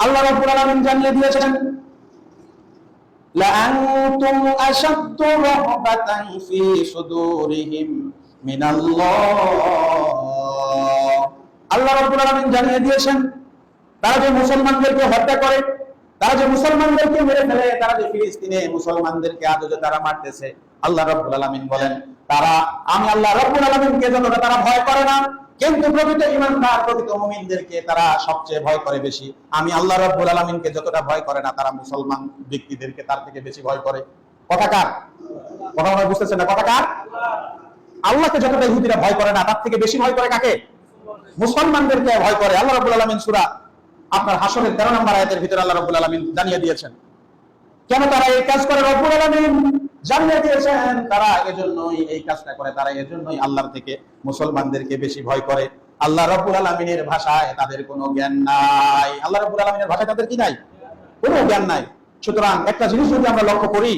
আল্লাহ রাব্বুল আলামিন জানিয়ে দিয়েছেন, লা আনতুম আশাদ্দু রাহবাতান ফি সুদুরিহিম মিনাল্লাহ। আল্লাহ রাব্বুল আলামিন জানিয়ে দিয়েছেন, তারা যে মুসলমানদেরকে হত্যা করে, তারা যে মুসলমানদেরকে মেরে ফেলে, তারা যে ফিলিস্তিনে মুসলমানদেরকে আজও যে তারা মারতেছে, আল্লাহ রাব্বুল আলামিন বলেন তারা আমি আল্লাহ রাব্বুল আলামিনকে যতটা তারা ভয় করে না, কিন্তু প্রকৃত ঈমানদার প্রকৃত মুমিনদেরকে তারা সবচেয়ে ভয় করে বেশি। আমি আল্লাহ রাব্বুল আলামিনকে যতটা ভয় করে না, তারা মুসলমান ব্যক্তিদেরকে তার থেকে বেশি ভয় করে। কথা কার? কথা আমরা বুঝতেছেন না? কথা কার? আল্লাহকে যতটা ইহুদিরা ভয় করে না, তার থেকে বেশি ভয় করে কাকে? মুসলমানদেরকে ভয় করে। আল্লাহ রাব্বুল আলামিন সূরা আপনার হাশরের 13 নম্বর আয়াতের ভিতরে আল্লাহ রাব্বুল আলামিন জানিয়ে দিয়েছেন কেন তারা এই কাজ করে। রব্বুল আলামিন জানিয়ে দিয়েছেন তারা এজন্যই এই কাজটা করে, তারা এজন্যই আল্লাহর থেকে মুসলমানদেরকে বেশি ভয় করে। আল্লাহ রাব্বুল আলামিনের ভাষায় তাদের কোনো জ্ঞান নাই। আল্লাহ রাব্বুল আলামিনের ভাষায় তাদের কি নাই? কোনো জ্ঞান নাই। সুতরাং একটা জিনিস যদি আমরা লক্ষ্য করি,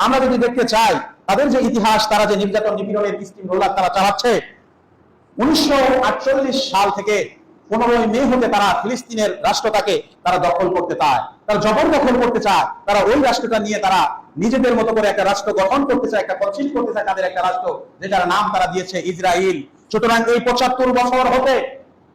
আমরা যদি দেখতে চাই তাদের যে ইতিহাস, তারা যে নির্যাতন নিপীড়নের স্টিম রোলার তারা চালাচ্ছে, 1948 সাল থেকে 15 মে হতে তারা ফিলিস্তিনের রাষ্ট্রটাকে তারা দখল করতে চায়, তারা জবরদখল করতে চায়, তারা ওই রাষ্ট্রটা নিয়ে তারা নিজেদের মতো করে একটা রাষ্ট্র গঠন করতে চায়, একটা কনসিস্ট করতে চায় তাদের একটা রাষ্ট্র, যেটার নাম তারা দিয়েছে ইসরায়েল। সুতরাং এই 75 বছর হতে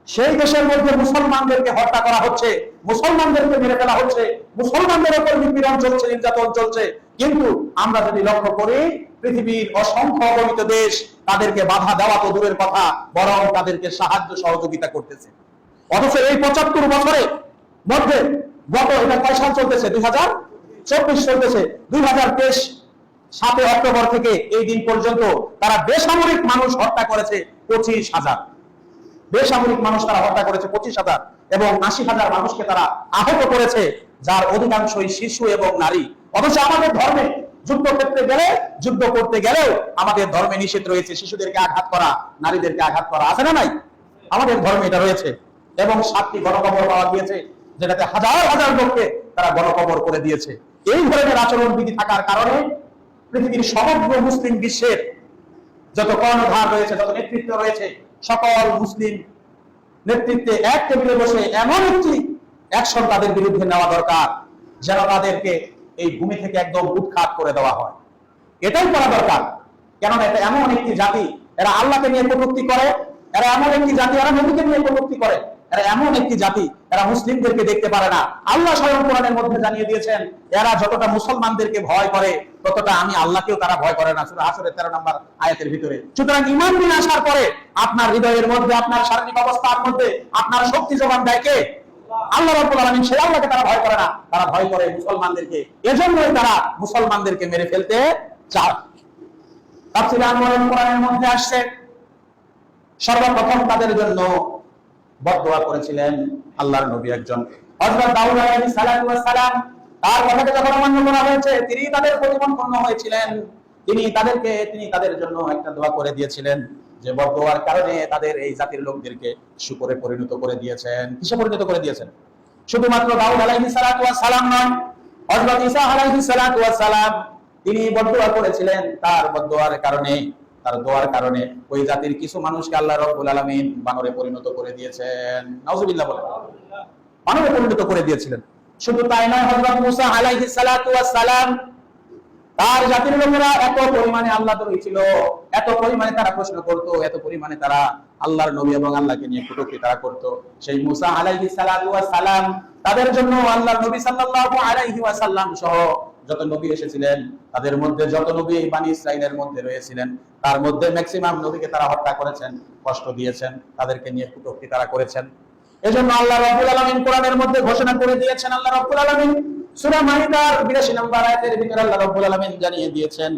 সেই দেশের মধ্যে মুসলমানদেরকে হত্যা করা হচ্ছে, মুসলমানদেরকে মেরে ফেলা হচ্ছে, মুসলমানদের উপর নিপীড়ন চলছে, নির্যাতন চলছে। কিন্তু আমরা যদি লক্ষ্য করি, পৃথিবীর অসংখ্য অগণিত দেশ তাদেরকে বাধা দেওয়া তো দূরের কথা, বরং তাদেরকে সাহায্য সহযোগিতা করতেছে। অথচ এই 75 বছরের মধ্যে গত এটা কয় সাল চলতেছে? 2024 চলতেছে। 2023 7 অক্টোবর থেকে এই দিন পর্যন্ত তারা বেসামরিক মানুষ হত্যা করেছে 25,000। বেসামরিক মানুষ তারা হত্যা করেছে 25,000 এবং 80,000 মানুষকে তারা আহত করেছে, যার অধিকাংশই শিশু এবং নারী। অথচ আমাদের ধর্মে যুদ্ধক্ষেত্রে গেলে, যুদ্ধ করতে গেলেও আমাদের ধর্মে নিষেধ রয়েছে শিশুদেরকে আঘাত করা, নারীদেরকে আঘাত করা। আছে না নাই? আমাদের ধর্মে এটা রয়েছে। এবং 7টি গণকবর পাওয়া গিয়েছে, যেটাতে হাজার হাজার লোককে তারা গণকবর করে দিয়েছে। এই ধরনের আচরণবিধি থাকার কারণে পৃথিবীর সমগ্র মুসলিম বিশ্বের যত কর্ণধার রয়েছে, যত নেতৃত্ব রয়েছে, সকল মুসলিম নেতৃত্বে এক টেবিলে বসে এমন একটি অ্যাকশন তাদের বিরুদ্ধে নেওয়া দরকার, যেন তাদেরকে এই ভূমি থেকে একদম উৎখাত করে দেওয়া হয়। এটাই করা দরকার। কেননা এটা এমন একটি জাতি, এরা আল্লাহকে নিয়ে কটূক্তি করে, এরা এমন একটি জাতি, এরা নবীকে নিয়ে কটূক্তি করে, এরা এমন একটি জাতি, এরা মুসলিমদেরকে দেখতে পারে না। আল্লাহ স্বয়ং কোরআনের মধ্যে জানিয়ে দিয়েছেন, এরা যতটা মুসলমানদেরকে ভয় করে, ততটা আমি আল্লাহকেও তারা ভয় করে না। সূরা হাশরের 13 নম্বর আয়াতের ভিতরে। সুতরাং ঈমান নিয়ে আসার পরে আপনার হৃদয়ের মধ্যে, আপনার শারীরিক অবস্থার মধ্যে আপনার শক্তি যোগান দেয় কে? আল্লাহ রাব্বুল আলামিন। সেই আল্লাহকে তারা ভয় করে না, তারা ভয় করে মুসলমানদেরকে। এজন্যই তারা মুসলমানদেরকে মেরে ফেলতে চায়। তাফসীরে আনওয়ারুল কোরআনের মধ্যে আসছে, সর্বপ্রথম তাদের জন্য বদদোয়া করেছিলেন আল্লাহর নবী একজন, হযরত দাউদ আলাইহিস সালাতু ওয়াস সালাম। তার কথাকে যখন অমান্য করা হয়েছে, তিনি তাদের প্রতিপন্ন হয়েছিলেন। তিনি তাদের জন্য একটা দোয়া করে দিয়েছিলেন, যে বদদোয়ার কারণে তাদের এই জাতির লোকদেরকে শুকরে পরিণত করে দিয়েছেন। কিসে পরিণত করে দিয়েছেন? শুধুমাত্র দাউদ আলাইহিস সালাতু ওয়াস সালাম নয়, হযরত ঈসা আলাইহিস সালাতু ওয়াস সালাম তিনি বদদোয়া করেছিলেন। তার বদদোয়ার কারণে, তার দোয়ার কারণে ওই জাতির কিছু মানুষকে আল্লাহ রাব্বুল আলামিন বানরে পরিণত করে দিয়েছেন। নাউজুবিল্লাহ বলেন। বানরে পরিণত করে দিয়েছিলেন। শুধু তাই নয়, হযরত মুসা আলাইহিস সালাতু ওয়াস সালাম, তার জাতির লোকেরা এত পরিমাণে আল্লাহদ্রোহী ছিল, এত পরিমাণে তারা প্রশ্ন করত, এত পরিমাণে তারা আল্লাহর নবী এবং আল্লাহকে নিয়ে কটূক্তি তারা করত। সেই মুসা আলাইহিস সালাতু ওয়াস সালাম তাদের জন্য আল্লাহর নবী সাল্লাল্লাহু আলাইহি ওয়াসাল্লাম সহ যত নবী এসেছিলেন, তাদের মধ্যে যত নবী বনি ইসরাইলের মধ্যে রয়েছিলেন, তার মধ্যে ম্যাক্সিমাম নবীকে তারা হত্যা করেছেন, কষ্ট দিয়েছেন, তাদেরকে নিয়ে কটূক্তি তারা করেছেন। এজন্য আল্লাহ রাব্বুল আলামিন কোরআনের মধ্যে ঘোষণা করে দিয়েছেন, আল্লাহ রাব্বুল আলামিন সূরা মাইদার 82 নম্বর আয়াতের ভিতরে আল্লাহ রাব্বুল আলামিন জানিয়ে দিয়েছেন,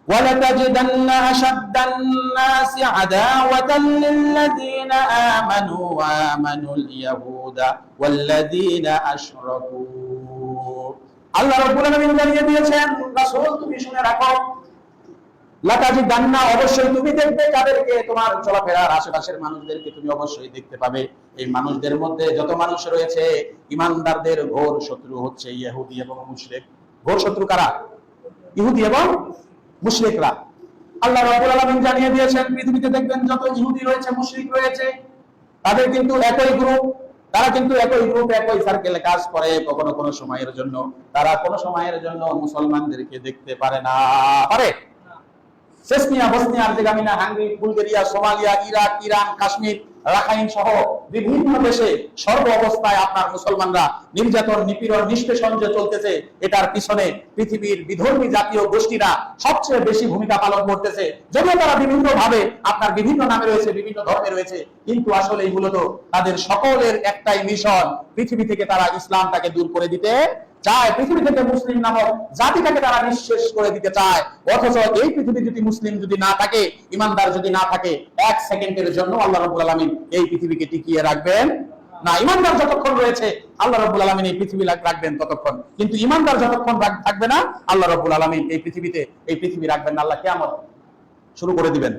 ওয়ালাতাজিদান্না আশাদ্দান নাসি আদাওয়াতান লিল্লাযীনা আমানু ওয়া আমানুল ইয়াহুদা ওয়াল্লাযীনা আশরাকু। আল্লাহ রাব্বুল আলামিন জানিয়ে দিয়েছেন, রাসূল তুমি শুনে রাখো, লাতাজিদান্না অবশ্যই তুমি দেখবে যাদেরকে, তোমার চলাফেরার আশেপাশের মানুষদেরকে তুমি অবশ্যই দেখতে পাবে। এই মানুষদের মধ্যে যত মানুষ রয়েছে, ঈমানদারদের ঘোর শত্রু হচ্ছে ইহুদি এবং মুশরিক। ঘোর শত্রু কারা? ইহুদি এবং মুশরিকরা। আল্লাহ রাব্বুল আলামিন জানিয়ে দিয়েছেন, পৃথিবীতে দেখবেন যত ইহুদি রয়েছে, মুশরিক রয়েছে, তাদের কিন্তু একই গ্রুপ, তারা কিন্তু একই গ্রুপ একই সার্কেলে কাজ করে, কখনো কোনো সময়ের জন্য তারা কোনো সময়ের জন্য মুসলমানদেরকে দেখতে পারে না। পারে? Chechnya, Bosnia, Argentina, Hungary, Bulgaria, Somalia, Iraq, Iran, Kashmir, Rakhine সহ বিভিন্ন দেশে সর্ব অবস্থায় আপনার মুসলমানরা নির্যাতন, নিপীড়ন, নিষ্পেষণ যে চলতেছে, এটার পিছনে পৃথিবীর বিধর্মী জাতীয় গোষ্ঠীরা সবচেয়ে বেশি ভূমিকা পালন করতেছে। যদিও তারা বিভিন্ন ভাবে আপনার বিভিন্ন নামে রয়েছে, বিভিন্ন ধর্মে রয়েছে, কিন্তু আসলে মূলত তাদের সকলের একটাই মিশন, পৃথিবী থেকে তারা ইসলামটাকে দূর করে দিতে চায়, পৃথিবী থেকে মুসলিম নামক জাতিটাকে তারা নিঃশেষ করে দিতে চায়। অথচ এই পৃথিবী যদি মুসলিম যদি না থাকে, ইমানদার যদি না থাকে, এক সেকেন্ডের জন্য আল্লাহ রাব্বুল আলামিন এই পৃথিবীকে টিকিয়ে রাখবেন না। ইমানদার যতক্ষণ রয়েছে আল্লাহ রাব্বুল আলামিন এই পৃথিবী রাখবেন ততক্ষণ, কিন্তু ইমানদার যতক্ষণ থাকবে না আল্লাহ রাব্বুল আলামিন এই পৃথিবী রাখবেন না। আল্লাহ কিয়ামত শুরু করে দিবেন।